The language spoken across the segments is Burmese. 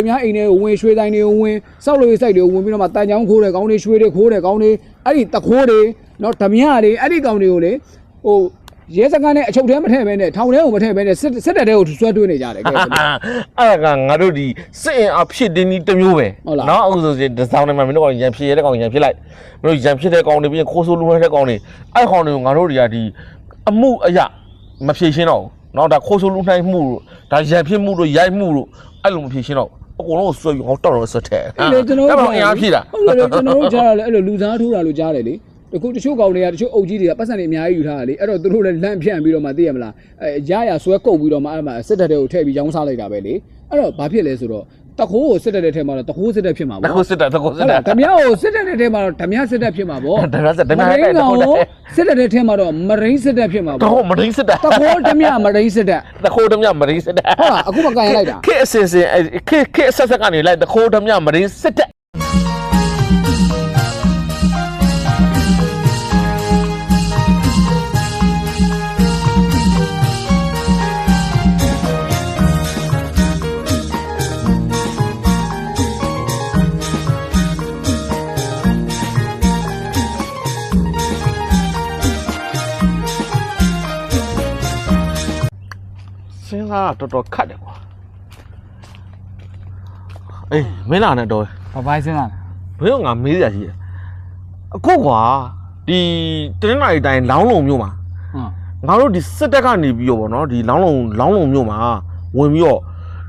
များအိမ်တွေကိုဝင်ရွှေတိုင်းတွေကိုဝင်စောက်လို့စိုက်တွေကိုဝင်ပြီးတော့မှတန်ချောင်းခိုးတဲ့ကောင်းတွေရွှေတွေခိုးတဲ့ကောင်းတွေအဲ့ဒီတခိုးတွေနော်ဓမြတွေအဲ့ဒီကောင်းတွေကိုလေဟိုရဲစခန်းနဲ့အချုပ်ထဲမထည့်ဘဲနဲ့ထောင်ထဲကိုမထည့်ဘဲနဲ့စစ်တပ်တွေကိုဆွဲတွေးနေကြတယ်ကဲအဲ့ဒါကငါတို့ဒီစစ်အင်အားဖြစ်တင်းဒီတစ်မျိုးပဲနော်အခုဆိုရင်ဒီဆောင်ထဲမှာမင်းတို့ကရန်ဖြစ်ရတဲ့ကောင်ရန်ဖြစ်လိုက်မင်းတို့ရန်ဖြစ်တဲ့ကောင်တွေပြီးခိုးဆိုးလူနှဲတဲ့ကောင်တွေအဲ့ကောင်တွေကိုငါတို့တွေကဒီအမှုအရာမဖြေရှင်းတော့ဘူးနော်ဒါခိုးဆိုးလူနှဲမှုတို့ဒါရန်ဖြစ်မှုတို့ရိုက်မှုတို့အဲ့လိုမဖြေရှင်းတော့အကုန်လုံးဆွဲပြီးဟောတော်ဆွတ်ထဲကျွန်တော်တို့အင်အားဖြည့်တာဟုတ်တယ်ကျွန်တော်တို့ကြားရတယ်အဲ့လိုလူစားထိုးတာလို့ကြားတယ်လေတချို့ကောင်တွေကတချို့အုပ်ကြီးတွေကပတ်စံတွေအများကြီးယူထားတာလေအဲ့တော့သူတို့လည်းလန့်ဖြန့်ပြီးတော့မှသိရမလားရရဆွဲကုတ်ပြီးတော့မှအဲ့မှာစစ်တပ်တွေကိုထည့်ပြီးရောင်းစားလိုက်တာပဲလေအဲ့တော့ဘာဖြစ်လဲဆိုတော့တခိုးကိုစစ်တပ်တဲ့ထဲမှာတော့တခိုးစစ်တပ်ဖြစ်မှာပေါ့တခိုးစစ်တပ်ဓမြကိုစစ်တပ်တဲ့ထဲမှာတော့ဓမြစစ်တပ်ဖြစ်မှာပေါ့ဓမြစစ်ဓမြတဲ့တခိုးစစ်တပ်တဲ့ထဲမှာတော့မရိန်းစစ်တပ်ဖြစ်မှာပေါ့တခိုးမရိန်းစစ်တပ်တခိုးဓမြမရိန်းစစ်တပ်တခိုးဓမြမရိန်းစစ်တပ်ဟုတ်လားအခုမှကန်လိုက်တာခေအစင်စင်ခေအဆက်ဆက်ကနေလိုက်တခိုးဓမြမရိန်းစစ်တပ်စင်းသားတော်တော်ခတ်တယ်ကွာအေးမင်းလာနဲ့တော့ဘာပိုင်းစင်းလာဘယ်တော့ငါမေးရရှိတယ်အခုကွာဒီတနင်္လာရီတိုင်းလောင်းလုံမြို့မှာငါတို့ဒီစစ်တပ်ကနေပြီးတော့ဗောနော်ဒီလောင်းလုံမြို့မှာဝင်ပြီးတော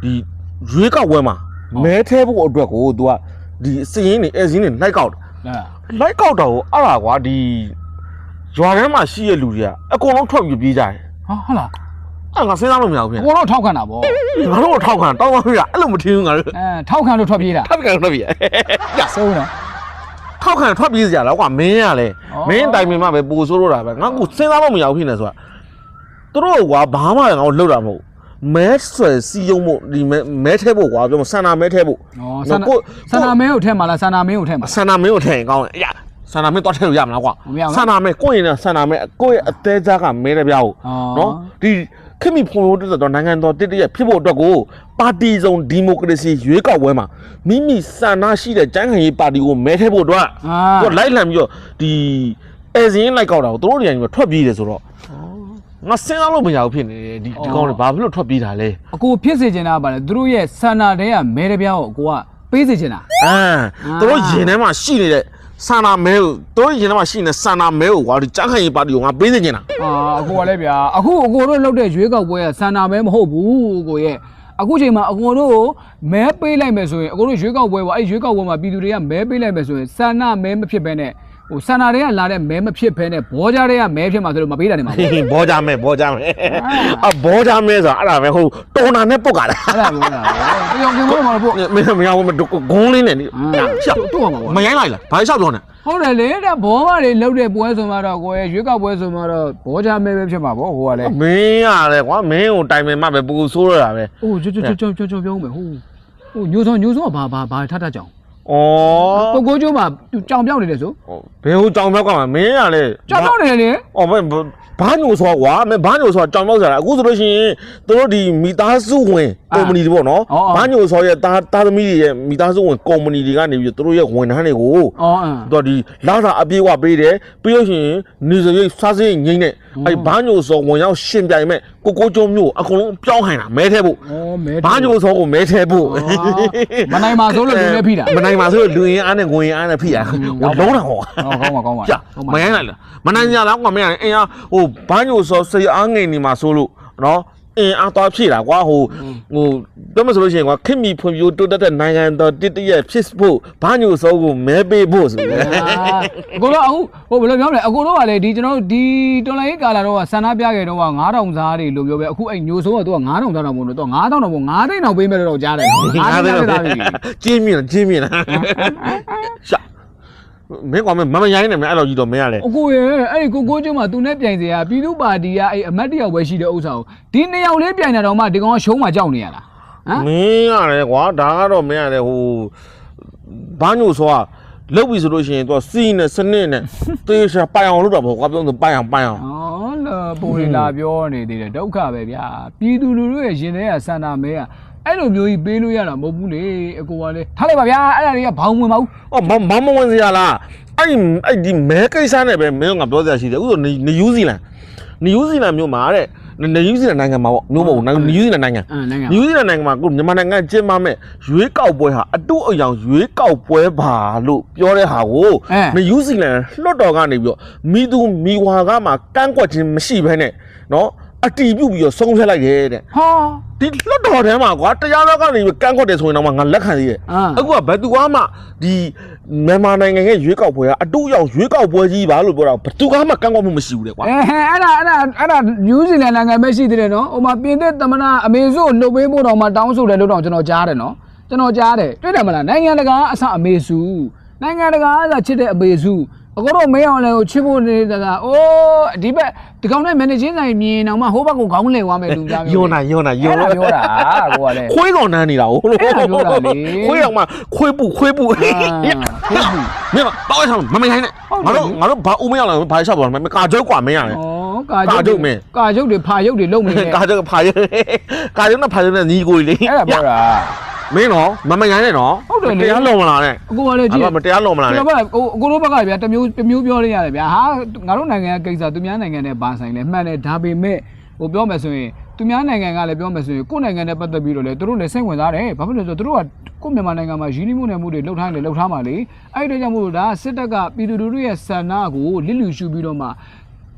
့ဒီရွေးကောက်ပွဲမှာမဲထဲဖို့အတွက်ကို तू ကဒီစည်ရင်းနေအဲစင်းနေလိုက်ကောက်လိုက်ကောက်တော့အဲ့ဒါကွာဒီရွာထဲမှာရှိရလူတွေကအကုန်လုံးထွက်ပြီးပြေးကြတယ်ဟုတ်လားအဲ့ငါစဉ်းစားလို့မရဘူးဗျာကိုတော့ထောက်ခံတာဗောငါတို့ထောက်ခံတောင်းပါဗျာအဲ့လိုမထင်ဘူးငါတို့ထောက်ခံလို့ထွက်ပြေးတာထောက်ခံလို့ထွက်ပြေးရဆုံးတော့ထောက်ခံထွက်ပြေးစရာလားကွာမင်းရလေမင်းတိုင်ပင်မှပဲပို့ဆိုးလို့တာပဲငါကစဉ်းစားလို့မရဘူးဖြစ်နေဆိုတာသူတို့ကွာဘာမှငါ့ကိုလှုပ်တာမဟုတ်မဲဆွဲစီယုံမို့ဒီမဲထဲဖို့ကွာပြောမဆန္ဒမဲထဲဖို့ဆန္ဒမဲကိုထဲမှာလားဆန္ဒမဲကိုထဲမှာဆန္ဒမဲကိုထဲရင်ကောင်းတယ်အဆန္ဒမဲတော့ထဲလို့ရမလားကွာဆန္ဒမဲကိုရင်နဲ့ဆန္ဒမဲကိုရဲ့အသေးစားကမဲတဲ့ပြားကိုနော်ဒီခင်မီဖွံ့ဖြိုးတဲ့နိုင်ငံတော်တည်တည်ဖြစ်ဖို့အတွက်ကိုပါတီစုံဒီမိုကရေစီရွေးကောက်ပွဲမှာမိမိဆန္ဒရှိတဲ့ကျန်းခံရေးပါတီကိုမဲထည့်ဖို့အတွက်သူလိုက်လံပြီးတော့ဒီအဲစင်းလိုက်ကောက်တာကိုသူတို့တွေကထွက်ပြေးတယ်ဆိုတော့ငါစဉ်းစားလို့မရဘူးဖြစ်နေတယ်ဒီကောင်တွေဘာဖြစ်လို့ထွက်ပြေးတာလဲအကိုဖြစ်စေချင်တာပါလေသူတို့ရဲ့ဆန္ဒတဲကမဲတဲ့ပြားကိုအကိုကပေးစေချင်တာသူတို့ရင်ထဲမှာရှိနေတဲ့ဆန္ဒမဲကိုတို့ရင်ထဲမှာရှိနေဆန္ဒမဲကိုကွာဒီကျန်းခံရေးပါတီကိုငါပေးစေချင်တာအကိုကလည်းဗျာအခုအကိုတို့လုပ်တဲ့ရွေးကောက်ပွဲကဆန္ဒမဲမဟုတ်ဘူးကိုရဲ့အခုချိန်မှာအကိုတို့မဲပေးလိုက်မယ်ဆိုရင်အကိုတို့ရွေးကောက်ပွဲပေါ့အဲ့ရွေးကောက်ပွဲမှာပြည်သူတွေကမဲပေးလိုက်မယ်ဆိုရင်ဆန္ဒမဲမဖြစ်ဘဲနဲ့ဟိုဆန္ဒတွေကလာတဲ့မဲမဖြစ်ဘဲနဲ့ဘောကြားတွေကမဲဖြစ်မှာဆိုတော့မပေးတာနေမှာဘောကြားမဲဘောကြားမဲဆိုတာအဲ့ဒါပဲဟိုတော်နာနဲ့ပုတ်ကြတာအဲ့ဒါပြောတာတယောက်ကင်းလို့မလို့ပုတ်မရဘူးဂုံးလေးနဲ့ရှောက်တော့မှာပေါ့မရိုင်းလိုက်လားဘာရှောက်တော့နေဟုတ်တယ်လေတဲ့ဘောမတွေလှုပ်တဲ့ပွဲဆိုမှတော့ကိုယ်ရွေးကောက်ပွဲဆိုမှတော့ဘောကြားမဲပဲဖြစ်မှာပေါ့ဟိုကလည်းမင်းရတယ်ကွာမင်းကိုတိုင်ပင်မှပဲပူဆိုးရတာပဲဟိုကြောပြောမယ်ဟိုညိုစောဘာထထကြောင်ဩကိုကျိုးမှာကြောင်ပြောက်နေတယ်ဆိုဘယ်ဟိုကြောင်ပြောက်ကမှမင်းရလေကြောင်ပြောက်နေတယ်လေဩဘာညိုဆိုကွာမင်းဘာညိုဆိုကြောင်ပြောက်စရာအခုဆိုလို့ရှိရင်သူတို့ဒီမိသားစုဝင်ကုမ္ပဏီတွေပေါ့နော်ဘာညိုဆိုရဲ့သားသမီးတွေရဲ့မိသားစုဝင်ကုမ္ပဏီတွေကနေပြီးသူတို့ရဲ့ဝန်ထမ်းတွေကိုသူတို့ဒီလာစာအပြေးဝပေးတယ်ပြီးလို့ရှိရင်နေစရိတ်စားစရိတ်ငိမ့်နဲ့အဲဘာညိုဆိုဝင်ရောက်ရှင်ပြိုင်မဲ့ကိုကျိုးမျိုးအကုန်လုံးပြောင်းဟိုင်တာမဲထဲဖို့ဘာညိုဆိုကိုမဲထဲဖို့မနိုင်ပါဆိုလို့လူနဲ့ဖိတာမနိုင်ပါဆိုလို့လူရင်အားနဲ့ကိုရင်အားနဲ့ဖိတာလုံးတာဟောကောင်းပါမရိုင်းလိုက်လားမနိုင်ကြလားကွာမင်းအင်းအားဟိုဘာညိုဆိုစေအားငိမ့်နေမှာဆိုလို့နော်အင်းအားသွားဖြည့်တာကွာဟိုတော့မဆိုလို့ရှိရင်ကွာခင်မီဖွံ့ဖြိုးတိုးတက်တဲ့နိုင်ငံတော်တည်ရဲ့ဖြစ်ဖို့ဘာညိုဆိုကိုမဲပေးဖို့ဆိုတယ်အကိုတော့အခုဟိုဘယ်လိုပြောမလဲအကိုတို့ကလေဒီကျွန်တော်တို့ဒီတော်လိုင်းကာလာတော့ဆန္ဒပြခဲ့တော့က9000စားတွေလို့ပြောပဲအခုအဲ့ညိုဆိုကသူက9000စားတော့မဟုတ်တော့9000တော့မဟုတ်9သိန်းတော့ပေးမယ်တော့ကြားတယ်9000တော့ကျင်းမြင်လားရှာမင်းကမရိုင်းနေမအဲ့လိုကြီးတော့မင်းရလေအကိုရဲ့အဲ့ဒီကိုကျုံမှာသူနဲ့ပြိုင်စရာပြည်သူ့ပါတီကအဲ့အမတ်တယောက်ပဲရှိတဲ့ဥစ္စာကိုဒီ2ယောက်လေးပြိုင်တာတော့မှဒီကောင်ကရှုံးမှကြောက်နေရလားဟမ်မင်းရတယ်ကွာဒါကတော့မင်းရတယ်ဟိုဘာညိုဆိုကလုတ်ပြီဆိုလို့ရှိရင်သူကစီးနဲ့စနစ်နဲ့တေးရှာပိုင်အောင်လုပ်တာပေါ့ကွာပြောသူပိုင်အောင်ဟောလာပုံလာပြောနေသေးတယ်ဒုက္ခပဲဗျာပြည်သူလူထုရဲ့ရင်ထဲကစန္ဒမဲက အဲ့လိုမျိုးကြီးပေးလို့ရတာမဟုတ်ဘူးလေအကိုကလေထားလိုက်ပါဗျာအဲ့ဒါတွေကဘောင်းဝင်ပါဘူး အော်မောင်မဝင်စရာလားအဲ့ဒီမဲကိစ္စနဲ့ပဲမင်းကပြောစရာရှိတယ်ဥဆိုနယူးဇီလန်မျိုးမှာတဲ့နယူးဇီလန်နိုင်ငံမှာပေါ့မျိုးမဟုတ်နယူးဇီလန်နိုင်ငံနယူးဇီလန်နိုင်ငံမှာကိုမြန်မာနိုင်ငံကျင်းပမဲ့ရွေးကောက်ပွဲဟာအတုအယောင်ရွေးကောက်ပွဲပါလို့ပြောတဲ့ဟာကိုနယူးဇီလန်လွှတ်တော်ကနေပြီးတော့မိသူမိဝါကမှကန့်ကွက်ခြင်းမရှိဘဲနဲ့နော်အတီးပြုတ်ပြီးတော့ဆုံးဖြတ်လိုက်ရဲ့တဲ့ဟာဒီလွတ်တော်ထဲမှာကွာတရားတော်ကနေကန့်ကွက်တယ်ဆိုရင်တော့ငါလက်ခံသေးတယ်အခုကဘယ်သူမှဒီမြန်မာနိုင်ငံရဲ့ရွေးကောက်ပွဲကအတူရောက်ရွေးကောက်ပွဲကြီးပါလို့ပြောတာဘယ်သူမှကန့်ကွက်မှုမရှိဘူးတဲ့ကွာအဲ့ဒါနယူးဇီလန်နိုင်ငံပဲရှိသေးတယ်နော်ဟိုမှာပြင်သစ်သမ္မတအမေစုလှုပ်ပေးဖို့တော့မှတောင်းဆိုတယ်လို့တော့ကျွန်တော်ကြားတယ်နော်ကျွန်တော်ကြားတယ်တွေ့တယ်မလားနိုင်ငံတကာအဆအမေစုနိုင်ငံတကာအဆချစ်တဲ့အမေစုအကိုတို့မင်းအောင်လည်းကိုချစ်ဖို့နေတာအိုးဒီဘက်ဒီကောင်နဲ့ manager ဆိုင်မြင်အောင်မှဟိုဘက်ကိုခေါင်းလဲသွားမယ်လူသားမျိုးယွန်းတာပြောတာကိုကလည်းခွေးကောင်နန်းနေတာဟုတ်လို့ပြောတာလေခွေးအောင်မှခွေးပူမင်းတော့ဆောင်မရိုင်းနဲ့ငါတို့ဘာဦးမင်းအောင်လည်းဘာလျှောက်ပါမကာကျုပ်กว่าမင်းရတယ်ကာကျုပ်တွေဖာရုပ်တွေလုံနေတယ်ကာကျုပ်ဖာရုပ်နဲ့ဖာရုပ်နဲ့ညီကိုလေအဲ့ဒါပြောတာမင်းတော့မရိုင်းနဲ့နော်ဟုတ်တယ်လေတရားလုံမလားနဲ့အကိုကလည်းကြည့်မတရားလုံမလားနဲ့ကျွန်တော်ကအကိုတို့ဘက်ကဗျာတမျိုးပြောရရတယ်ဗျာဟာငါတို့နိုင်ငံကိစ္စသူများနိုင်ငံနဲ့ဘာဆိုင်လဲမှန်တယ်ဒါပေမဲ့ဟိုပြောမယ်ဆိုရင်သူများနိုင်ငံကလည်းပြောမယ်ဆိုရင်ကိုယ့်နိုင်ငံနဲ့ပတ်သက်ပြီးတော့လေသူတို့လည်းစိတ်ဝင်စားတယ်ဘာဖြစ်လို့လဲဆိုတော့သူတို့ကကိုယ့်မြန်မာနိုင်ငံမှာရင်းနှီးမှုနဲ့မှုတွေလှုပ်ထားတယ်လှုပ်ထားမှာလေအဲ့ဒီတော့ကြောင့်မို့လို့ဒါစစ်တပ်ကပြည်သူတို့ရဲ့ဆန္ဒကိုလစ်လျူရှုပြီးတော့မှ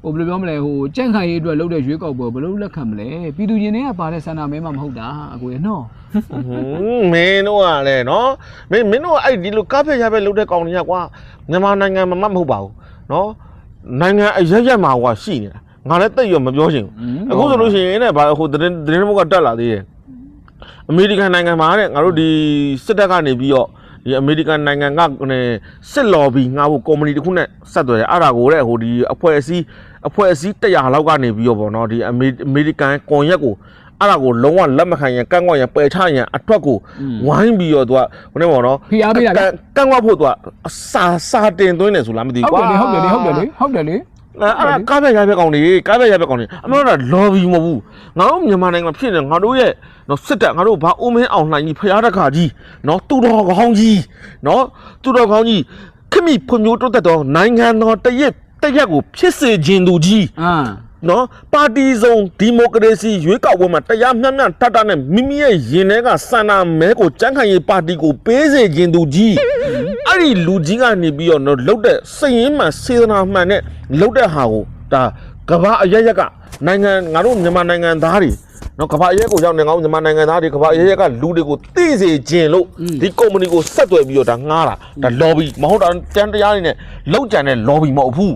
ဟိုဘယ်လိုပြောမလဲဟိုကြန့်ခိုင်ရေးအတွက်လုပ်တဲ့ရွေးကောက်ပွဲဘယ်လိုလက်ခံမလဲပြည်သူရင်တွေကပါတဲ့ဆန္ဒမဲမှမဟုတ်တာအကိုရနော်မင်းတို့ကလည်းနော်မင်းတို့အဲ့ဒီလိုကားဖက်ရဖက်လုပ်တဲ့ကောင်တွေကကွာမြန်မာနိုင်ငံမှာမဟုတ်ပါဘူးနော်နိုင်ငံအရက်မှာကွာရှိနေတာငါလည်းတိတ်ရမပြောချင်ဘူးအခုဆိုလို့ရှိရင်လည်းဘာဟိုသတင်းဘုတ်ကတက်လာသေးတယ်အမေရိကန်နိုင်ငံမှာတဲ့ငါတို့ဒီစစ်တပ်ကနေပြီးတော့ဒီအမေရိကန်နိုင်ငံကစစ်လော်ဘီငါ့ကိုကုမ္ပဏီတစ်ခုနဲ့ဆက်သွယ်တယ်အဲ့ဒါကိုတဲ့ဟိုဒီအဖွဲ့အစည်း100လောက်ကနေပြီးတော့ဗောနော်ဒီအမေရိကန်ကွန်ရက်ကိုအဲ့ဒါကိုလုံးဝလက်မခံရင်ကန့်ကွက်ရင်ပယ်ချရင်အထွက်ကိုဝိုင်းပြီးတော့သူကဟိုနေဗောနော်ဖိအားပေးတာကန့်ကွက်ဖို့သူကစာတင်သွင်းတယ်ဆိုလားမသိဘူးကွာဟုတ်တယ်လေအဲ့ဒါကားပြရပြကောင်တွေအမှန်တော့ lobby မဟုတ်ဘူးငါတို့မြန်မာနိုင်ငံမှာဖြစ်နေငါတို့ရဲ့နော်စစ်တပ်ငါတို့ဘာအိုးမင်းအောင်လှိုင်ကြီးဖျားတခါကြီးနော်တူတော်ခေါင်းကြီးနော်တူတော်ခေါင်းကြီးခမိဖွံ့ဖြိုးတိုးတက်တော့နိုင်ငံတော်တရက်ကိုဖြစ်စေခြင်းသူကြီးနော်ပါတီစုံဒီမိုကရေစီရွေးကောက်ပွဲမှာတရားမျှမျှတတ်နဲ့မိမိရဲ့ရင်ထဲကစန္ဒမဲကိုကြမ်းခိုင်ရေးပါတီကိုပေးစေခြင်းသူကြီးအဲ့ဒီလူကြီးကနေပြီးတော့လှုပ်တဲ့စည်ရင်းမှစေတနာမှန်နဲ့လှုပ်တဲ့ဟာကိုဒါကဘာအရရက်ကနိုင်ငံငါတို့မြန်မာနိုင်ငံသားတွေနော်ကဘာအရက်ကိုရောက်နေငါတို့မြန်မာနိုင်ငံသားတွေကဘာအရက်ကလူတွေကိုသိစေခြင်းလို့ဒီကုမ္ပဏီကိုဆက်သွယ်ပြီးတော့ဒါငားတာဒါ lobby မဟုတ်တာတန်တရားနေနဲ့လောက်ကြံတဲ့ lobby မဟုတ်ဘူး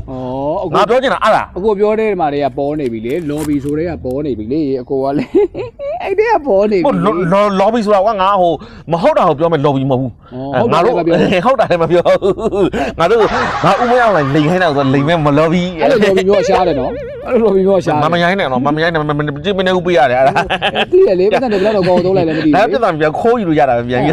ငါပြောချင်တာအဲ့ဒါအကိုပြောတဲ့မှာတွေကပေါ်နေပြီလေ lobby ဆိုတဲ့ကပေါ်နေပြီလေအကိုကလည်းအဲ့ဒီကပေါ်နေပြီ lobby ဆိုတာကငါဟိုမဟုတ်တာကိုပြောမယ် lobby မဟုတ်ဘူးငါတို့ဟုတ်တာလည်းမပြောဘူးငါတို့ငါဥမရောက်လာလိန်ခိုင်းတာဆိုလိန်မဲ့မ lobby အဲ့လို lobby မျိုးရှားတယ်နော်အဲ့လို lobby မျိုးရှားမရိုင်းနဲ့နော်မရိုင်းနဲ့မကြည့်မနေဘူးပေးရတယ်အဲ့ဒါသိရလေပတ်သက်တယ်ဘယ်တော့ကောင်းသုံးလိုက်လဲမသိဘူးအဲ့ပြဿနာပြန်ခိုးယူလို့ရတာပဲပြန်ပြီး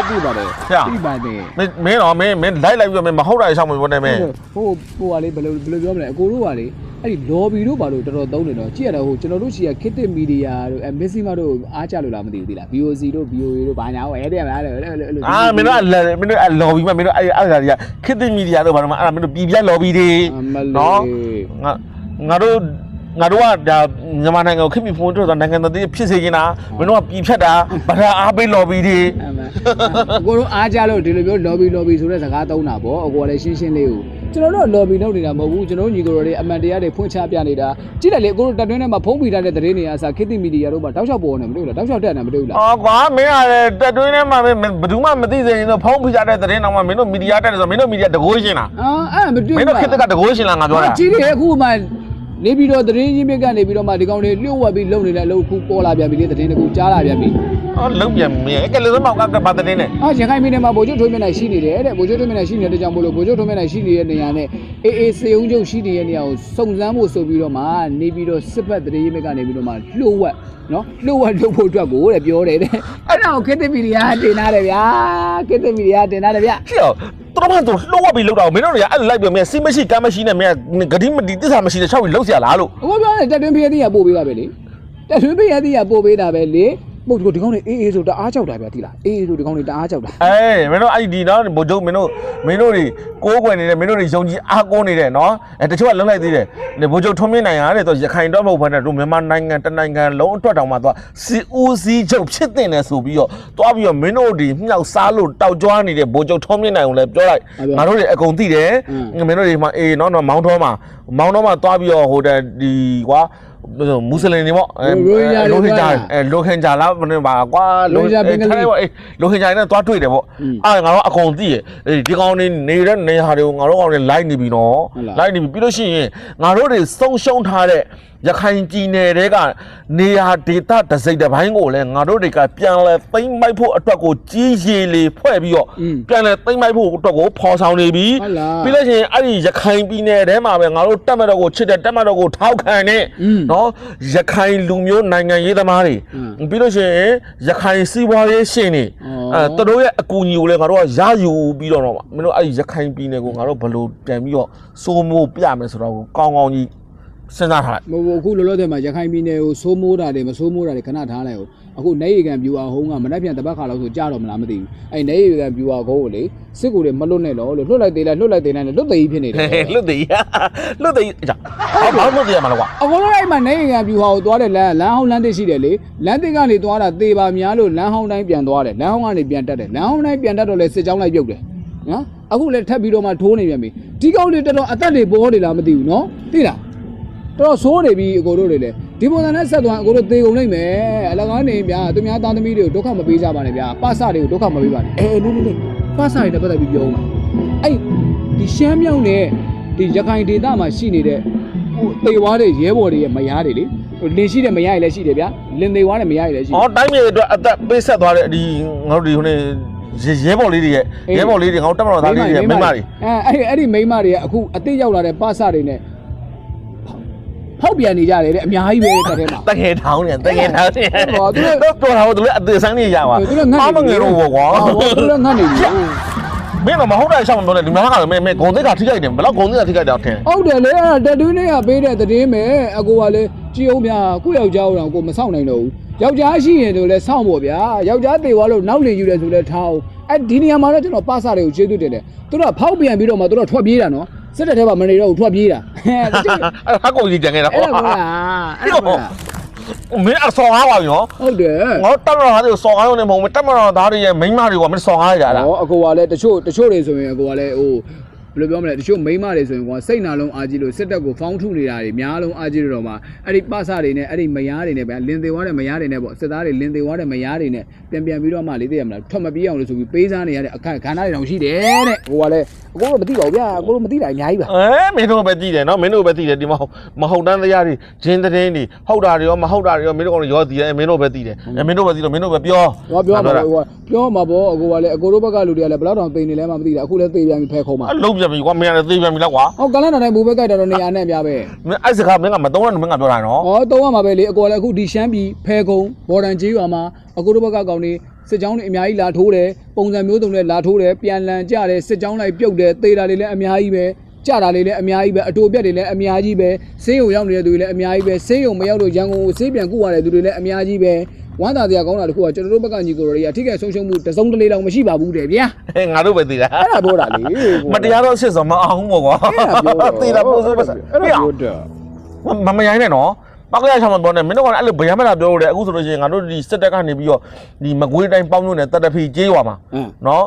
သိပါတယ်သိပါတယ်မင်းတော့မင်းလိုက်ပြီးတော့မင်းမဟုတ်တာရှောက်မပြောနေမင်းဟိုကလေဘယ်လိုပြောမလဲအကိုတို့ကလေအဲ့ဒီ lobby တို့ဘာလို့တော်တော်သုံးနေတော့ကြည့်ရတော့ဟိုကျွန်တော်တို့ရှိရခေတ်သစ်မီဒီယာတို့မက်ဆီမာတို့အားကြလို့လားမသိဘူးသိလား VOC တို့ VOA တို့ဘာညာဟိုအဲ့တဲ့မလားအဲ့လိုမင်းတို့ lobby မင်းတို့အဲ့ဒါတွေကခေတ်သစ်မီဒီယာတို့ဘာလို့မအဲ့ဒါမင်းတို့ပြည်ပြ lobby တွေနော်ငါတို့ကဒါမြန်မာနိုင်ငံကိုခင်ဗျဖုန်းတို့နိုင်ငံတော်တည်းဖြစ်စေချင်တာမင်းတို့ကပြည်ဖြတ်တာဗဒါအားပေး lobby တွေကိုတို့အားကြလို့ဒီလိုမျိုး lobby ဆိုတဲ့စကားသုံးတာပေါ့အကိုကလည်းရှင်းလေးကိုကျွန်တော်တို့ lobby လုပ်နေတာမဟုတ်ဘူးကျွန်တော်တို့ညီကိုတွေအမှန်တရားတွေဖွင့်ချပြနေတာကြည့်တယ်လေအကိုတို့တက်တွင်းထဲမှာဖုံးပြထားတဲ့သတင်းတွေအစားခေတ်သစ်မီဒီယာတို့မှာတောက်လျှောက်ပေါ်နေမတွေ့ဘူးလားတောက်လျှောက်တက်နေမတွေ့ဘူးလားအော်ကွာမင်းကလည်းတက်တွင်းထဲမှာဘယ်သူမှမသိစေရင်တော့ဖုံးပြထားတဲ့သတင်းတော့မှမင်းတို့မီဒီယာတက်တယ်ဆိုမင်းတို့မီဒီယာတကိုးရှင်းလားအဲ့မတွေ့ဘူးမင်းတို့ခေတ်သစ်ကတကိုးရှင်းလားငါပြောတာကြည့်တယ်အခုမှနေပြီးတော့သတင်းရင်းမြစ်ကနေပြီးတော့မှဒီကောင်တွေလျှို့ဝှက်ပြီးလုံနေတဲ့အလုပ်ခုပေါ်လာပြန်ပြီလေသတင်းတကူကြားလာပြန်ပြီလုံပြန်မင်းကလည်းစမောက်ကဘာသတင်းလဲရခိုင်ပြည်နယ်မှာဗိုလ်ချုပ်ထွေးမြင့်နိုင်ရှိနေတယ်တဲ့ဗိုလ်ချုပ်ထွေးမြင့်နိုင်ရှိနေတဲ့ကြောင့်မို့လို့ဗိုလ်ချုပ်ထွေးမြင့်နိုင်ရှိနေတဲ့နေရာနဲ့အေးစေုံချုပ်ရှိနေတဲ့နေရာကိုစုံစမ်းဖို့ဆိုပြီးတော့မှနေပြီးတော့စစ်ဘက်သတင်းရင်းမြစ်ကနေပြီးတော့မှလျှို့ဝှက်နော်လျှို့ဝှက်လုပ်ဖို့အတွက်ကိုတဲ့ပြောတယ်တဲ့အဲ့ဒါကိုခေတ်သစ်မီဒီယာတင်ထားတယ်ဗျာခေတ်သစ်မီဒီယာတင်ထားတယ်ဗျာဟေ့တော်မှန်တော့လှုပ်ဝက်ပြီးလှုပ်တာမင်းတို့တွေကအဲ့လိုက်ပြီးမင်းစီမရှိကမ်းမရှိနဲ့မင်းဂတိမတီတစ္ဆာမရှိနဲ့6ပြီးလှုပ်เสียလားလို့ဟိုပြောတယ်တက်တွင်းဖေးသေးရပို့ပေးပါပဲလေတက်တွင်းဖေးသေးရပို့ပေးတာပဲလေ ပုတ်ဒီကောင်တွေအေးဆိုတအားကြောက်တာဗျာတိလားအေးဆိုဒီကောင်တွေတအားကြောက်တာမင်းတို့အဲ့ဒီနော်ဘိုးချုပ်မင်းတို့တွေကိုးကွယ်နေတယ်မင်းတို့တွေယုံကြည်အားကိုးနေတယ်နော်တချို့ကလုံးလိုက်သေးတယ်ဘိုးချုပ်ထုံးမြင့်နိုင်ရတယ်တော့ရခိုင်တော့မဟုတ်ဘဲနဲ့တို့မြန်မာနိုင်ငံတနိုင်ငံလုံးအတွက်တောင်မှသွားစီဦးစီးချုပ်ဖြစ်တင်တယ်ဆိုပြီးတော့တွားပြီးတော့မင်းတို့တွေမြောက်စားလို့တောက်ကြွားနေတဲ့ဘိုးချုပ်ထုံးမြင့်နိုင်ကိုလည်းပြောလိုက်ငါတို့တွေအကုန်သိတယ်မင်းတို့တွေမှာနော်မောင်းတော်မှာတွားပြီးတော့ဟိုတဲ့ဒီကွာမွတ်စလင်တွေပေါ့လိုဟင်ဂျာလားမင်းပါကွာလိုဟင်ဂျာနဲ့တွားတွေ့တယ်ပေါ့ငါတို့အကုန်သိရဒီကောင်တွေနေတဲ့နေရာတွေကိုငါတို့ကောင်တွေလိုက်နေပြီနော်လိုက်နေပြီပြီးလို့ရှိရင်ငါတို့တွေဆုံးရှုံးထားတဲ့ရခိုင်ပြည်နယ်တွေကနေရာဒေသတစိမ့်တစ်ပိုင်းကိုလည်းငါတို့တွေကပြန်လဲသိမ့်မိုက်ဖို့အတွက်ကိုကြီးရေလေဖွဲ့ပြီးတော့ပြန်လဲသိမ့်မိုက်ဖို့အတွက်ကိုဖော်ဆောင်နေပြီပြီးလို့ရှိရင်အဲ့ဒီရခိုင်ပြည်နယ်ထဲမှာပဲငါတို့တက်မတော်ကိုချစ်တဲ့တက်မတော်ကိုထောက်ခံတဲ့နော်ရခိုင်လူမျိုးနိုင်ငံရေးသမားတွေပြီးလို့ရှိရင်ရခိုင်စီးပွားရေးရှင်တွေသူတို့ရဲ့အကူအညီကိုလည်းငါတို့ကရယူပြီးတော့မင်းတို့အဲ့ဒီရခိုင်ပြည်နယ်ကိုငါတို့ဘယ်လိုပြန်ပြီးတော့စိုးမိုးပြမယ်ဆိုတော့ကောင်းကောင်းကြီးစဉ်းစားထားလိုက်အခုလောလောဆယ်မှာရခိုင်ပြည်နယ်ကိုစိုးမိုးတာတွေမစိုးမိုးတာတွေခဏထားလိုက်အောင်အခုနေရီကန်ဗျူဟာဟုံးကမနှက်ပြန်တပတ်ခါလောက်ဆိုကြားတော့မလားမသိဘူးအဲ့နေရီကန်ဗျူဟာကုန်းကိုလေစစ်ကူတွေမလွတ်နဲ့လို့လွတ်လိုက်သေးလားလွတ်သိကြီးဖြစ်နေတယ်လွတ်သိကြီးဘာလို့လွတ်သိရမှာလဲကွာအခုလောအဲ့မှာနေရီကန်ဗျူဟာကိုသွားတဲ့လမ်းဟောင်းလမ်းတစ်ရှိတယ်လေလမ်းတစ်ကနေသွားတာသေပါများလို့လမ်းဟောင်းတိုင်းပြန်သွားတယ်လမ်းဟောင်းကနေပြန်တက်တယ်လမ်းဟောင်းတိုင်းပြန်တက်တော့လေစစ်ကြောင်းလိုက်ပြုတ်တယ်နော်အခုလည်းထပ်ပြီးတော့မှထိုးနေပြန်ပြီဒီကောင်းတွေတော်တော်အသက်တွေပေါ်နေလားမသိဘူးနော်သိလားတော့ဆိုးနေပြီအကိုတို့တွေလည်းဒီပုံစံနဲ့ဆက်သွားအကိုတို့သေကုန်နိုင်မယ်အလကားနေဗျာသူများသားသမီးတွေကိုဒုက္ခမပေးကြပါနဲ့ဗျာပစတွေကိုဒုက္ခမပေးပါနဲ့နေပစတွေနဲ့ပတ်သက်ပြီးပြောဦးမှာအဲ့ဒီရှမ်းမြောင်နဲ့ဒီရခိုင်ဒေသမှာရှိနေတဲ့ဟိုသေွားတဲ့ရဲဘော်တွေရဲ့မယားတွေလေလင်းရှိတဲ့မယားတွေလည်းရှိတယ်ဗျာလင်းသေွားတဲ့မယားတွေလည်းရှိတယ်တိုင်းပြည်အတွက်အသက်ပေးဆက်သွားတဲ့ဒီငါတို့ဒီဟိုနေရဲဘော်လေးတွေငါတို့တက်မတော်သားလေးတွေမိန်းမတွေအဲ့ဒီမိန်းမတွေကအခုအသိရောက်လာတဲ့ပစတွေနဲ့ဖောက်ပြန်နေကြတယ်တဲ့အများကြီးပဲတက်ထဲမှာတကယ်ထောင်းနေဟောသူတို့တော်တာသူလည်းအသေးစမ်းနေရပါအားမငယ်တော့ဘောကွာသူလည်းငတ်နေပြီမင်းကမဟုတ်တဲ့အချက်မပြောနဲ့ဒီမှာကလည်းမင်းဂုံသိက္ခာထိခိုက်တယ်ဘယ်လောက်ဂုံသိက္ခာထိခိုက်တာထင်ဟုတ်တယ်လေအဲ့ဒါတက်တူးလေးကပေးတဲ့သတင်းပဲအကိုကလည်းကြည်အောင်ဗျာကိုယောက်ျားအောင်ကိုမဆောင်နိုင်တော့ဘူးယောက်ျားရှိရင်တို့လည်းစောင့်ဖို့ဗျာယောက်ျားသေသွားလို့နောက်လင်ယူတယ်ဆိုလဲထားအောင်အဲ့ဒီနေရာမှာတော့ကျွန်တော်ပစတွေကိုကျေးဇူးတင်တယ်သူတို့ကဖောက်ပြန်ပြီးတော့မှသူတို့ထွက်ပြေးတာနော်စစ်တဲ့ထဲမှာမနေတော့ဘူးထွက်ပြေးတာဟာကိုကြီးကြံခဲ့တာဟုတ်လားမင်းအစော်ကားပါရောဟုတ်တယ်ငါတက်မတော်သားတွေစော်ကားရုံနဲ့မဟုတ်ဘူးတက်မတော်သားတွေရဲ့မိန်းမတွေကမင်းစော်ကားရတာလားဟောအကိုကလည်းတချို့တွေဆိုရင်အကိုကလည်းဟိုဘယ်လိုပြောမလဲတချို့မိန်းမတွေဆိုရင်ကွာစိတ်နာလုံးအားကြီးလို့စစ်တပ်ကိုဖောင်းထုနေတာတွေများလုံးအားကြီးလို့တော့မှအဲ့ဒီပစတွေနဲ့အဲ့ဒီမယားတွေနဲ့ဗျာလင်းသေးွားတဲ့မယားတွေနဲ့ပေါ့စစ်သားတွေလင်းသေးွားတဲ့မယားတွေနဲ့ပြန်ပြီးတော့မှလေးသိရမလားထွက်မပြေးအောင်လို့ဆိုပြီးပေးစားနေရတဲ့အခက်ခန္ဓာတွေတောင်ရှိတယ်တဲ့ဟိုကလည်းအကိုတို့မသိပါဘူးဗျာအကိုတို့မသိတာအများကြီးပါမင်းတို့ပဲသိတယ်နော်မင်းတို့ပဲသိတယ်ဒီမှာမဟုတ်တန်းတရားတွေဂျင်းသတင်းတွေဟုတ်တာတွေရောမဟုတ်တာတွေရောမင်းတို့ကောင်ရောသိတယ်မင်းတို့ပဲသိတယ်မင်းတို့ပဲသိတော့မင်းတို့ပဲပြောမှာပေါ့အကိုကလည်းအကိုတို့ဘက်ကလူတွေကလည်းဘယ်တော့တောင်သိနေလဲမှမသိတာအခုလည်းသိပြန်ပြီဖဲခုံးမှာအလုံးပြန်ပြီကွာမင်းလည်းသိပြန်ပြီလားကွာဟုတ်ကလန်တိုင်းဘူဘက်ကြိုက်တော့နေရာနဲ့ပြပဲမင်းအဲ့စကားမင်းကမသုံးနဲ့မင်းကပြောတာနော်ဟောသုံးရမှာပဲလေအကိုလည်းအခုဒီရှမ်းပြည်ဖဲခုံဘော်ဒန်ကျေးရွာမှာအကိုတို့ဘက်ကကောင်နေစစ်ကြောင်းတွေအများကြီးလာထိုးတယ်ပုံစံမျိုးစုံနဲ့လာထိုးတယ်ပြန်လန်ကြတယ်စစ်ကြောင်းလိုက်ပြုတ်တယ်သေတာတွေလည်းအများကြီးပဲကြတာတွေလည်းအများကြီးပဲအတူပြက်တွေလည်းအများကြီးပဲဆေးရုံရောက်နေတဲ့သူတွေလည်းအများကြီးပဲဆေးရုံမရောက်လို့ရန်ကုန်ကိုဆေးပြန်ကုရတဲ့သူတွေလည်းအများကြီးပဲဝမ်းသာတရားကောင်းတာတခုကကျွန်တော်တို့ဘက်ကညီကိုတွေကအထက်ကဆုံးရှုံးမှုတစုံတလေတောင်မရှိပါဘူးတဲ့ဗျာငါတို့ပဲသိတာအဲ့ဒါပြောတာလေမတရားတော့စစ်စောမအောင်ပေါ့ကွာသိတာပို့ဆိုပါအဲ့ဒါပြောတာမရိုင်းနဲ့နော်ပောက်ရချောင်းမပြောနဲ့မင်းတို့ကအဲ့လိုဗျာမလာပြောလို့လေအခုဆိုလို့ရှိရင်ငါတို့ဒီစစ်တပ်ကနေပြီးတော့ဒီမကွေးတိုင်းပေါင်းမြို့နယ်တတဖီကျေးရွာမှာနော်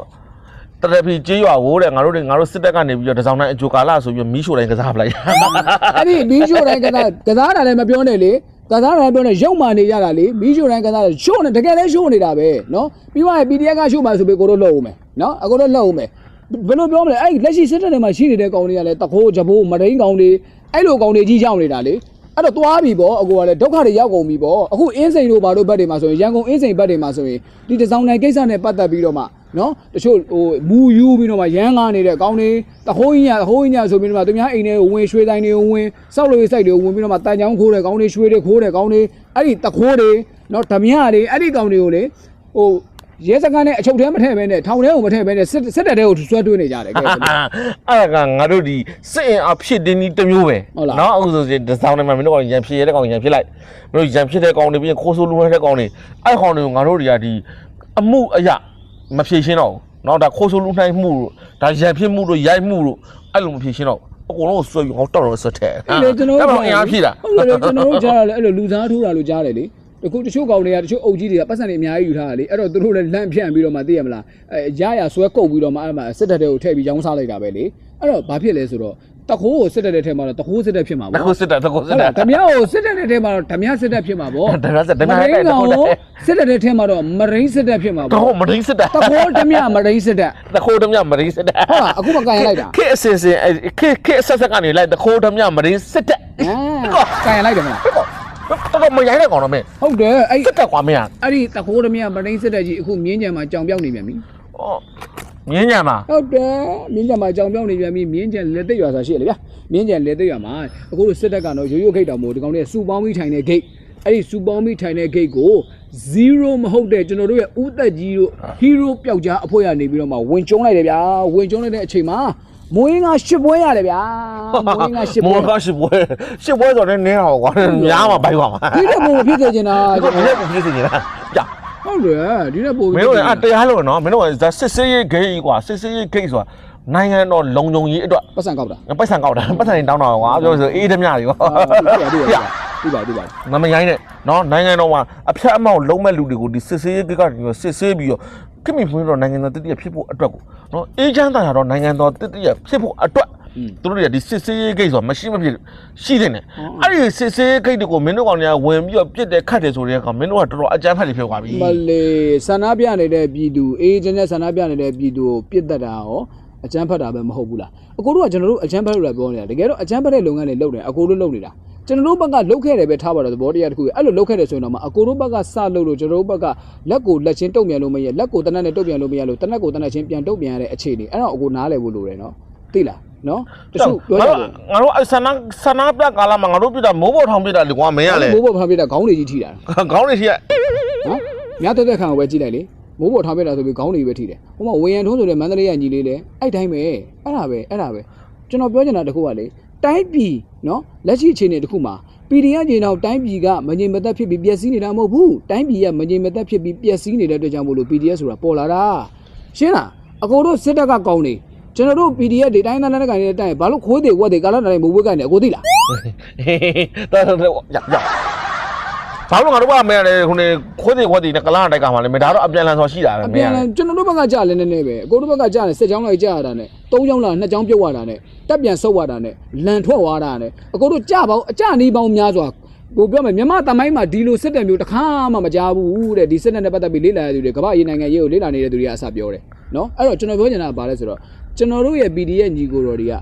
တတဖီကျေးရွာကိုတဲ့ငါတို့စစ်တပ်ကနေပြီးတော့တစောင်းတိုင်းအကျိုးကာလဆိုပြီးမီးရှို့တိုင်းကစားပလိုက်အဲ့ဒီမီးရှို့တိုင်းကစားတာလည်းမပြောနဲ့လေကစားတာပြောနေရုံမာနေကြတာလေမီးရှို့တိုင်းကစားရှို့နေတကယ်လည်းရှို့နေတာပဲနော်ပြီးသွားရင် PDF ကရှို့မှဆိုပြီးကိုတို့လှုပ်ဦးမယ်နော်အကိုတို့လှုပ်ဦးမယ်ဘယ်လိုပြောမလဲအဲ့လက်ရှိစစ်တပ်တွေမှာရှိနေတဲ့ကောင်တွေကလည်းတခိုးကြဘိုးမရင်းကောင်တွေအဲ့လိုကောင်တွေကြီးရောက်နေတာလေအဲ့တော့သွားပြီပေါ့အကိုကလည်းဒုက္ခတွေရောက်ကုန်ပြီပေါ့အခုအင်းစိန်တို့ဘာတို့ဘက်တွေမှာဆိုရင်ရန်ကုန်အင်းစိန်ဘက်တွေမှာဆိုရင်ဒီတစောင်းတိုင်းကိစ္စနဲ့ပတ်သက်ပြီးတော့မှနော်တချို့ဟိုမူယူပြီးတော့မှရမ်းကားနေတဲ့ကောင်တွေတခိုးကြီးညဆိုပြီးတော့မှသူများအိမ်ထဲဝင်ရွှေတိုင်းတွေဝင်စောက်လို့စိုက်တွေဝင်ပြီးတော့မှတန်ချောင်းခိုးတဲ့ကောင်တွေရွှေတွေခိုးတဲ့ကောင်တွေအဲ့ဒီတခိုးတွေနော်ဓမြတွေအဲ့ဒီကောင်တွေကိုလေဟို ရဲစကန်နဲ့အချုပ်ထဲမထည့်ဘဲနဲ့ထောင်ထဲကိုမထည့်ဘဲနဲ့စစ်တပ်တွေကိုဆွဲတွင်းနေကြတယ်ကဲအဲ့ဒါကငါတို့ဒီစစ်အင်အားဖြစ်တင်းဒီတစ်မျိုးပဲနော်အခုဆိုရင်ဒီဆောင်ထဲမှာမင်းတို့ကရန်ဖြစ်ရတဲ့ကောင်ရန်ဖြစ်လိုက်မင်းတို့ရန်ဖြစ်တဲ့ကောင်တွေပြီးခိုးဆိုးလူတဲ့ကောင်တွေအဲ့ကောင်တွေကိုငါတို့တွေကဒီအမှုအရာမဖြေရှင်းတော့ဘူးနော်ဒါခိုးဆိုးလူနိုင်မှုတို့ဒါရန်ဖြစ်မှုတို့ရိုက်မှုတို့အဲ့လိုမဖြေရှင်းတော့အကုန်လုံးဆွဲပြီးဟောတော်တော်ဆွတ်ထဲကျွန်တော်တို့အင်အားဖြည့်တာဟုတ်တယ်ကျွန်တော်တို့ကြားရတယ်အဲ့လိုလူစားထိုးတာလို့ကြားတယ်လေတချို့ကောင်တွေကတချို့အုပ်ကြီးတွေကပတ်စံတွေအများကြီးယူထားတာလေအဲ့တော့သူတို့လည်းလန့်ဖြန့်ပြီးတော့မှသိရမလားရရဆွဲကုတ်ပြီးတော့မှအဲ့မှာစစ်တပ်တွေကိုထည့်ပြီးရောင်းစားလိုက်တာပဲလေအဲ့တော့ဘာဖြစ်လဲဆိုတော့တခိုးကိုစစ်တပ်တဲ့ထဲမှာတော့တခိုးစစ်တပ်ဖြစ်မှာပေါ့တခိုးစစ်တပ်ဓမြကိုစစ်တပ်တဲ့ထဲမှာတော့ဓမြစစ်တပ်ဖြစ်မှာပေါ့ဓမြစစ်ဓမြဟဲ့တခိုးစစ်တပ်တဲ့ထဲမှာတော့မရိန်းစစ်တပ်ဖြစ်မှာပေါ့တခိုးမရိန်းစစ်တပ်တခိုးဓမြမရိန်းစစ်တပ်တခိုးဓမြမရိန်းစစ်တပ်ဟုတ်လားအခုမှကန်ရလိုက်တာခေအစင်ခေအဆက်ဆက်ကနေလိုက်တခိုးဓမြမရိန်းစစ်တပ်ကန်ရလိုက်တယ်မလားတော်မရိုင်းတဲ့ကောင်တော့မင်းဟုတ်တယ်အဲ့စစ်တပ်ကွာမင်းအဲ့ဒီတခိုးဓမြမရိန်းစစ်တပ်ကြီးအခုမြင်းကြံမှာကြောင်ပြောက်နေပြန်ပြီမြင်းကြံမှာဟုတ်တယ်မြင်းကြံမှာကြောင်ပြောင်းနေပြန်ပြီမြင်းကြံလက်သိရွာဆိုရှိရလေဗျာမြင်းကြံလက်သိရွာမှာအခုတို့စစ်တပ်ကတော့ရိုးရိုးဂိတ်တော်မို့ဒီကောင်တွေကစူပေါင်းပြီးထိုင်တဲ့ဂိတ်အဲ့ဒီစူပေါင်းပြီးထိုင်တဲ့ဂိတ်ကို0မဟုတ်တဲ့ကျွန်တော်တို့ရဲ့ဦးသက်ကြီးတို့ဟီးရိုးပျောက်ကြားအဖွဲ့ကနေပြီးတော့မှဝင်ကျုံးလိုက်တယ်ဗျာဝင်ကျုံးလိုက်တဲ့အချိန်မှာမွေးငါ10ပွဲရတယ်ဗျာမွေးငါ10ပွဲမွေးငါ10ပွဲ10ပွဲဆိုတော့နင်းအောင်ကွာများမှာဘိုက်ပါမှာဒီတဲ့ပုံဖြစ်စေချင်တာဒီတဲ့ပုံဖြစ်စေချင်တာကြာဟုတ်တယ်ဒီတဲ့ပုံမင်းတို့ကတရားလို့နော်မင်းတို့ကစစ်စေးရေးဂိတ်ကွာစစ်စေးရေးဂိတ်ဆိုတာနိုင်ငံတော်လုံခြုံရေးအတွက်ပတ်စံကောက်တာပတ်စံတောင်းတာကွာပြောဆိုအေးဓမြတွေကွာဒီပါမရိုင်းနဲ့နော်နိုင်ငံတော်မှာအဖျက်အမောက်လုံးမဲ့လူတွေကိုဒီစစ်စေးရေးဂိတ်ကစစ်စေးပြီးတော့ခင်မဖွင့်တော့နိုင်ငံတော်တတိယဖြစ်ဖို့အတွက်ကိုနော်အေးချမ်းသာရတော့နိုင်ငံတော်တတိယဖြစ်ဖို့အတွက်သူတို့တွေကဒီစစ်စေးရေးဂိတ်ဆိုတာမရှိမဖြစ်ရှိတဲ့နဲ့အဲ့ဒီစစ်စေးရေးဂိတ်တွေကိုမင်းတို့ကောင်တွေကဝင်ပြီးတော့ပြစ်တယ်ခတ်တယ်ဆိုတဲ့ကောင်မင်းတို့ကတော်တော်အကြမ်းဖက်တွေဖြစ်သွားပြီမလေးဆန္ဒပြနေတဲ့ပြည်သူအေးချမ်းတဲ့ဆန္ဒပြနေတဲ့ပြည်သူကိုပြစ်တတ်တာရောအကြမ်းဖက်တာပဲမဟုတ်ဘူးလားအကိုတို့ကကျွန်တော်တို့အကြမ်းဖက်လို့လာပြောနေတာတကယ်တော့အကြမ်းဖက်တဲ့လုပ်ငန်းတွေလုပ်တယ်အကိုတို့လုပ်နေတာကျွန်တော်တို့ဘက်ကလုတ်ခဲ့တယ်ပဲထားပါတော့သဘောတရားတစ်ခုအဲ့လိုလုတ်ခဲ့တယ်ဆိုရင်တော့အကိုတို့ဘက်ကစလုတ်လို့ကျွန်တော်တို့ဘက်ကလက်ကိုလက်ချင်းတုံ့ပြန်လို့မရလက်ကိုတနက်နဲ့တုံ့ပြန်လို့မရလို့တနက်ကိုတနက်ချင်းပြန်တုံ့ပြန်ရတဲ့အခြေအနေအဲ့တော့အကိုနားလည်ဖို့လိုတယ်နော်သိလားနော်တချို့ပြောကြတယ်ငါတို့ဆန္ဒပြကာလမှာငါတို့ပြတာမိုးပေါ်ထောင်ပြတာလေကွာမင်းရလေမိုးပေါ်ထောင်ပြတာခေါင်းတွေကြီးထိတာခေါင်းတွေထိရနော်မြတ်တဲ့ခံကိုပဲကြည့်လိုက်လေမိုးပေါ်ထောင်ပြတာဆိုပြီးခေါင်းတွေပဲထိတယ်ဟိုမှာဝေယံထုံးဆိုတဲ့မန္တလေးကညီလေးလေအဲ့တိုင်းပဲအဲ့ဒါပဲကျွန်တော်ပြောချင်တာတခုကလေတိုင်းပြည်နော်လက်ရှိအခြေအနေတခုမှာPDF ကြီးတော့တိုင်းပြည်ကမငြိမ်မသက်ဖြစ်ပြီးပျက်စီးနေတာမဟုတ်ဘူးတိုင်းပြည်ကမငြိမ်မသက်ဖြစ်ပြီးပျက်စီးနေတဲ့အတွက်ကြောင့်မို့လို့ PDF ဆိုတာပေါ်လာတာရှင်းလားအကိုတို့စစ်တပ်ကကောင်းနေကျွန်တော်တို့ PDF တွေတိုင်းသားလက်ကန်တွေတိုင်းဘာလို့ခိုးတွေဝက်တွေကာလတိုင်းမဝက်ကန်နေအကိုသိလားတော်ဘာလို့ငါတို့ကမရလေခုနေခိုးတွေဝက်တွေနဲ့ကလာတိုက်ကမှလည်းမဒါတော့အပြန်လန်ဆိုရှိတာပဲအပြန်လန်ကျွန်တော်တို့ဘက်ကကြာလဲနေနေပဲအကိုတို့ဘက်ကကြာနေစစ်ကြောင်းလိုက်ကြာရတာနဲ့3ကြောင်းလား2ကြောင်းပြုတ်ရတာနဲ့တက်ပြန်ဆုတ်ရတာနဲ့လန်ထွက်သွားတာနဲ့အကိုတို့ကြာပေါင်းအကြနီးပေါင်းများစွာကိုပြောမယ်မြန်မာတမိုင်းမှာဒီလိုစစ်တပ်မျိုးတစ်ခါမှမကြားဘူးတဲ့ဒီစစ်တပ်နဲ့ပတ်သက်ပြီးလေ့လာရတဲ့သူတွေကမ္ဘာရေးနိုင်ငံရေးကိုလေ့လာနေတဲ့သူတွေကအစပြောတယ်နော်အဲ့တော့ကျွန်တော်ပြောချင်တာကဘာလဲဆိုတော့ကျွန်တော်တို့ရဲ့ PD ရဲ့ညီကိုတော်တွေက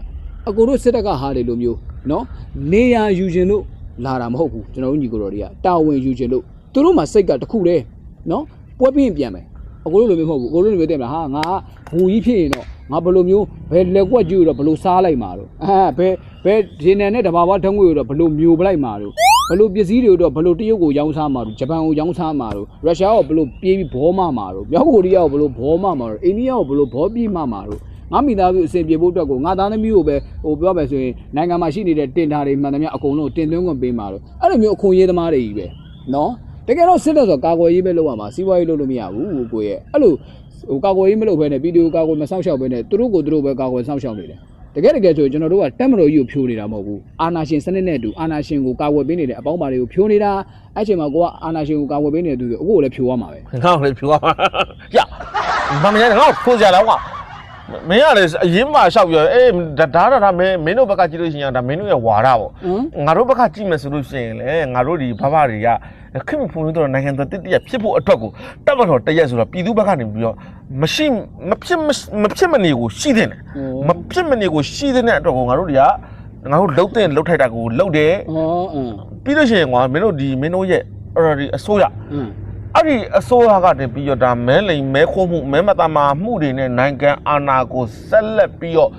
အကိုတို့စစ်တပ်ကဟာတယ်လို့မျိုးနော်နေရယူခြင်းလို့လာတာမဟုတ်ဘူးကျွန်တော်တို့ညီကိုတော်တွေကတာဝန်ယူခြင်းလို့သူတို့မှစိတ်ကတခုတည်းနော်ပွဲပြင်းပြန်မယ်အကိုတို့လိုမျိုးမဟုတ်ဘူးအကိုတို့လိုမျိုးတဲ့မလားဟာငါဘူကြီးဖြစ်ရင်တော့ငါဘယ်လိုမျိုးဘယ်လက်ကွက်ကျူတော့ဘယ်လိုစားလိုက်မှာတော့ဘယ်ဂျင်းနယ်နဲ့တဘာဝထုံးငွေတော့ဘယ်လိုမျိုးပလိုက်မှာတော့ဘယ်လိုပစ္စည်းတွေတော့ဘယ်လိုတရုတ်ကိုရောင်းစားမှာတော့ဂျပန်ကိုရောင်းစားမှာတော့ရုရှားကိုဘယ်လိုပြေးပြီးဘောမမှာတော့မြောက်ကိုရီးယားကိုဘယ်လိုဘောမမှာတော့အိန္ဒိယကိုဘယ်လိုဘောပြေးမှာတော့ငါမိသားစုအစဉ်ပြေဖို့အတွက်ကိုငါသားသမီးကိုပဲပြောမယ်ဆိုရင်နိုင်ငံမှာရှိနေတဲ့တင်တာတွေမှန်သမျှအကုန်လုံးတင်သွင်းခွင့်ပေးမှာတော့အဲ့လိုမျိုးအခွင့်အရေးသမားတွေကြီးပဲနော်တကယ်တော့စစ်တပ်ဆိုကာကွယ်ရေးပဲလုပ်ရမှာစီးပွားရေးလုပ်လို့မရဘူးကိုရဲ့အဲ့လိုကာကွယ်ရေးမလုပ်ဘဲနဲ့ဗီဒီယိုကာကွယ်မဆောင်ရှောက်ဘဲနဲ့သူတို့ကိုသူတို့ပဲကာကွယ်ဆောင်ရှောက်နေတယ်တကယ်ဆိုကျွန်တော်တို့ကတက်မတော်ကြီးကိုဖြိုးနေတာမဟုတ်ဘူးအာနာရှင်စနစ်နဲ့အတူအာနာရှင်ကိုကာကွယ်ပေးနေတဲ့အပေါင်းပါတွေကိုဖြိုးနေတာအဲ့ချိန်မှာကိုကအာနာရှင်ကိုကာကွယ်ပေးနေတဲ့သူတွေအခုကိုလည်းဖြိုးရမှာပဲငါ့ကိုလည်းဖြိုးရမှာရမမရငါ့ကိုခိုးကြလာကွာမင်းကလည်းအရင်မှရှောက်ပြောအေးဒါမင်းတို့ဘက်ကကြည့်လို့ရှိရင်ဒါမင်းတို့ရဲ့ဝါဒပေါ့ငါတို့ဘက်ကကြည့်မယ်ဆိုလို့ရှိရင်လေငါတို့ဒီဘဘတွေကခင်ဗျဖွင့်လို့တော့နိုင်ငံတော်တတိယဖြစ်ဖို့အတွက်ကိုတက်မတော်တရက်ဆိုတော့ပြည်သူဘက်ကနေပြီးတော့မဖြစ်မနေကိုရှိတဲ့မဖြစ်မနေကိုရှိတဲ့အတွက်ကိုငါတို့တွေကငါတို့လှုပ်တဲ့လှုပ်ထိုက်တာကိုလှုပ်တယ်ပြီးလို့ရှိရင်ကွာမင်းတို့ရဲ့ဒီအစိုးရအဲ့ဒီအစိုးရကနေပြီးတော့ဒါမဲလိမ်မဲခိုးမှုမဲမတမာမှုတွေနဲ့နိုင်ငံအာဏာကိုဆက်လက်ပြီးတော့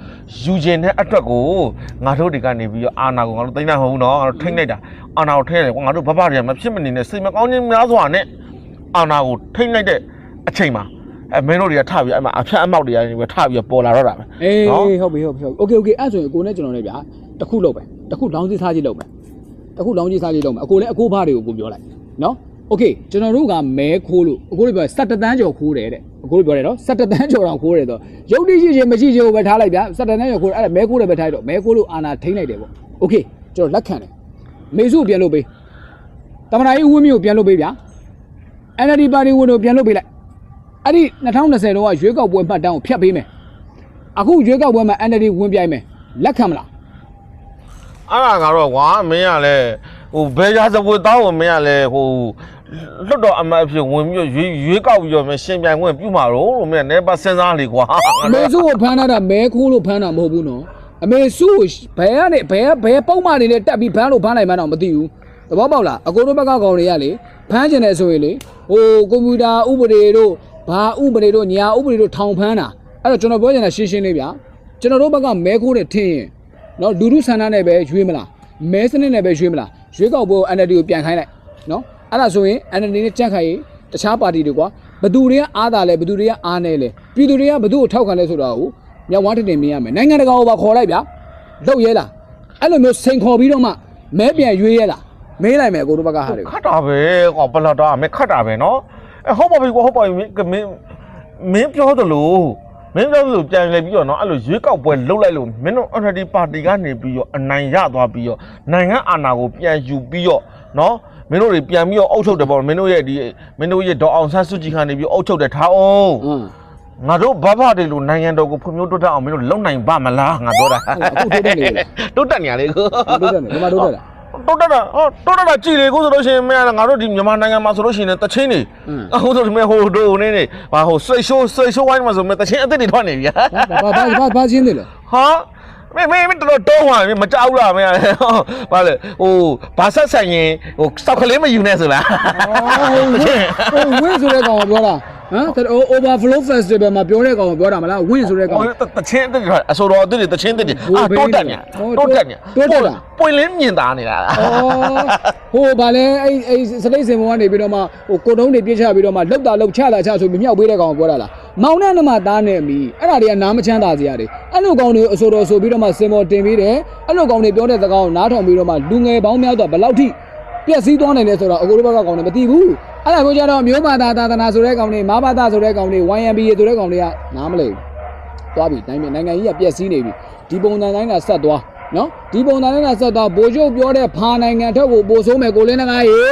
ယူခြင်းတဲ့အတွက်ကိုငါတို့တွေကနေပြီးတော့အာဏာကိုငါတို့သိမ်းနိုင်မဟုတ်ဘူးနော်ငါတို့ထိန်းလိုက်တာအာဏာကိုထိန်းတယ်ကွာငါတို့ဘဘတွေကမဖြစ်မနေနဲ့စိတ်မကောင်းခြင်းများစွာနဲ့အာဏာကိုထိန်းလိုက်တဲ့ အချိန်မှာမင်းတို့တွေကထပြီးအဲ့မှာအဖြတ်အမောက်တွေကနေထပြီးပေါ်လာတော့တာပဲ အေးဟုတ်ပြီโอเคအဲ့ဆိုရင်ကိုနဲ့ကျွန်တော်လည်းဗျာတခုလောက်ပဲတခုလောင်းကြီးစားကြီးလောက်ပဲတခုလောင်းကြီးစားကြီးလောက်မယ်အကိုလည်းအကိုဖားတွေကိုကိုပြောလိုက်နော်โอเคကျွန်တော်တို့ကမဲခိုးလို့အကိုတို့ပြော17တန်းကျော်ခိုးတယ်တဲ့အကိုတို့ပြောတယ်နော်17တန်းကျော်တောင်ခိုးတယ်တော့ရုပ်တိရှိချင်းမရှိချင်းကိုပဲထားလိုက်ဗျာ17တန်းကျော်ခိုးတယ်အဲ့ဒါမဲခိုးတယ်ပဲထားတော့မဲခိုးလို့အာနာထိမ့်လိုက်တယ်ပေါ့โอเคကျွန်တော်လက်ခံတယ်မေစုပြန်လို့ပေးတမနာကြီးဝင်းမျိုးပြန်လို့ပေးဗျာ NLD ပါတီဝင်တို့ပြန်လို့ပေးလိုက်အဲ့ဒီ2020တော့ရွေးကောက်ပွဲမှတ်တမ်းကိုဖျက်ပေးမယ်အခုရွေးကောက်ပွဲမှာ NLD ဝင်ပြိုင်မယ်လက်ခံမလား အဲ့ဒါကတော့ကွာမင်းကလည်းဟိုဘယ်ရာဇဝတ်သားကိုမင်းကလည်းဟိုလွတ်တော်အမတ်အဖြစ်ဝင်ပြီးရွေးကောက်ပြီးတော့မင်းရှင်ပြိုင်ခွင့်ပြုမှာတော့လို့မင်းလည်းနေပါစဉ်းစားလေကွာအမေစုကိုဖမ်းထားတာမဲခိုးလို့ဖမ်းတာမဟုတ်ဘူးနော်အမေစုကိုဘယ်ကနေဘယ်ပုံမှန်နေနဲ့တက်ပြီးဖမ်းလို့ဖမ်းနိုင်မှတော့မသိဘူးသဘောပေါက်လားအကိုတို့ဘက်ကကောင်တွေကလေဖမ်းကျင်တယ်ဆိုရင်လေဟိုကွန်ပျူတာဥပဒေတို့ဘာဥပဒေတို့ညာဥပဒေတို့ထောင်ဖမ်းတာအဲ့တော့ကျွန်တော်ပြောချင်တာရှင်းရှင်းလေးဗျာကျွန်တော်တို့ဘက်ကမဲခိုးတယ်ထင်ရင်နော်လူလူဆန္ဒနဲ့ပဲရွေးမလားမဲစနစ်နဲ့ပဲရွေးမလားရွေးကောက်ပွဲ NLD ကိုပြန်ခိုင်းလိုက်နော်အဲ့ဒါဆိုရင် NLD နဲ့ကြက်ခိုင်ရင်တခြားပါတီတွေကွာဘသူတွေကအားတာလဲဘသူတွေကအားနေလဲပြည်သူတွေကဘသူ့ကိုထောက်ခံလဲဆိုတာကိုမြောက်ဝါတင်တင်မြင်ရမယ်နိုင်ငံတကာကိုပါခေါ်လိုက်ဗျာလုပ်ရဲလားအဲ့လိုမျိုးစိန်ခေါ်ပြီးတော့မှမဲပြန်ရွေးရဲလားမေးလိုက်မယ်ကိုတို့ဘက်ကဟာတွေခတ်တာပဲကွာဘလာတာမဲခတ်တာပဲနော်ဟုတ်ပါပြီကွာဟုတ်ပါပြီမင်းပြောသလိုပြန်လဲပြီးတော့နော်အဲ့လိုရွေးကောက်ပွဲလှုပ်လိုက်လို့မင်းတို့ NLD ပါတီကနေပြီးတော့အနိုင်ရသွားပြီးတော့နိုင်ငံအာဏာကိုပြန်ယူပြီးတော့နော်မင်းတို့တွေပြန်ပြီးတော့အုပ်ချုပ်တယ်ပေါ့မင်းတို့ရဲ့ဒေါ်အောင်ဆန်းစုကြည်ကနေပြီးအုပ်ချုပ်တယ်ထားအောင်ငါတို့ဘာဘာတွေလို့နိုင်ငံတော်ကိုဖွံ့ဖြိုးတိုးတက်အောင်မင်းတို့လုံနိုင်ပါမလားငါပြောတာအခုတိုးတက်နေလေတိုးတက်နေရလေကိုတိုးတက်နေဒီမှာတိုးတက်တာတိုးတက်တာကြည်လေကိုဆိုလို့ရှိရင်မင်းကငါတို့ဒီမြန်မာနိုင်ငံမှာဆိုလို့ရှိရင်တချင်းနေအခုဆိုဒီမဲ့ဟိုဒိုနေနေဟာဟိုဆွေရှိုးဝိုင်းမှာဆိုမဲ့တချင်းအစ်စ်တွေထွက်နေပြီဘာချင်းနေလဲဟာမင်းတော်တော့ဟာမကြောက်လားမင်းဘာလဲဟိုဘာဆက်ဆိုင်ရင်ဟိုစောက်ကလေးမယူနဲ့ဆိုလားဝင်းဆိုတဲ့ကောင်ပြောတာဟမ် overflow festival မှာပြောတဲ့ကောင်ပြောတာမလားဝင်းဆိုတဲ့ကောင်တချင်းအစ်စ်အဆိုတော်အစ်စ်တချင်းအစ်စ်တိုးတက်ညာပွင့်လင်းမြင်သားနေတာဟိုဗာလဲအဲ့စလိတ်စင်ဘုံကနေပြီးတော့မှဟိုကိုတုံးတွေပြစ်ချပြီးတော့မှလောက်တာလောက်ချတာချဆိုပြီးမြောက်ပေးတဲ့ကောင်ပြောတာလားမောင်နဲ့နမသားနဲ့အမီအဲ့ဒါတွေကနားမချမ်းသာစရာတွေအဲ့လိုကောင်တွေအဆိုတော်ဆိုပြီးတော့မှစင်ပေါ်တင်ပေးတယ်အဲ့လိုကောင်တွေပြောတဲ့စကားကိုနားထောင်ပြီးတော့မှလူငယ်ပေါင်းများတော့ဘယ်လောက်ထိပြက်စီးသွားနိုင်လဲဆိုတော့အကိုတို့ဘက်ကကောင်တွေမသိဘူးအဲ့ဒါကိုကြတော့မျိုးဘာသာသာသနာဆိုတဲ့ကောင်တွေမာဘာသာဆိုတဲ့ကောင်တွေ YMBA ဆိုတဲ့ကောင်တွေကနားမလဲဘူးသွားပြီနိုင်ငံကြီးကပြက်စီးနေပြီဒီပုံစံတိုင်းကဆက်သွားနော်ဒီပုံစံတိုင်းကဆက်သွားဘိုးချုပ်ပြောတဲ့ဖာနိုင်ငံထက်ကိုပို့ဆိုးမယ်ကိုလင်းငါးရေ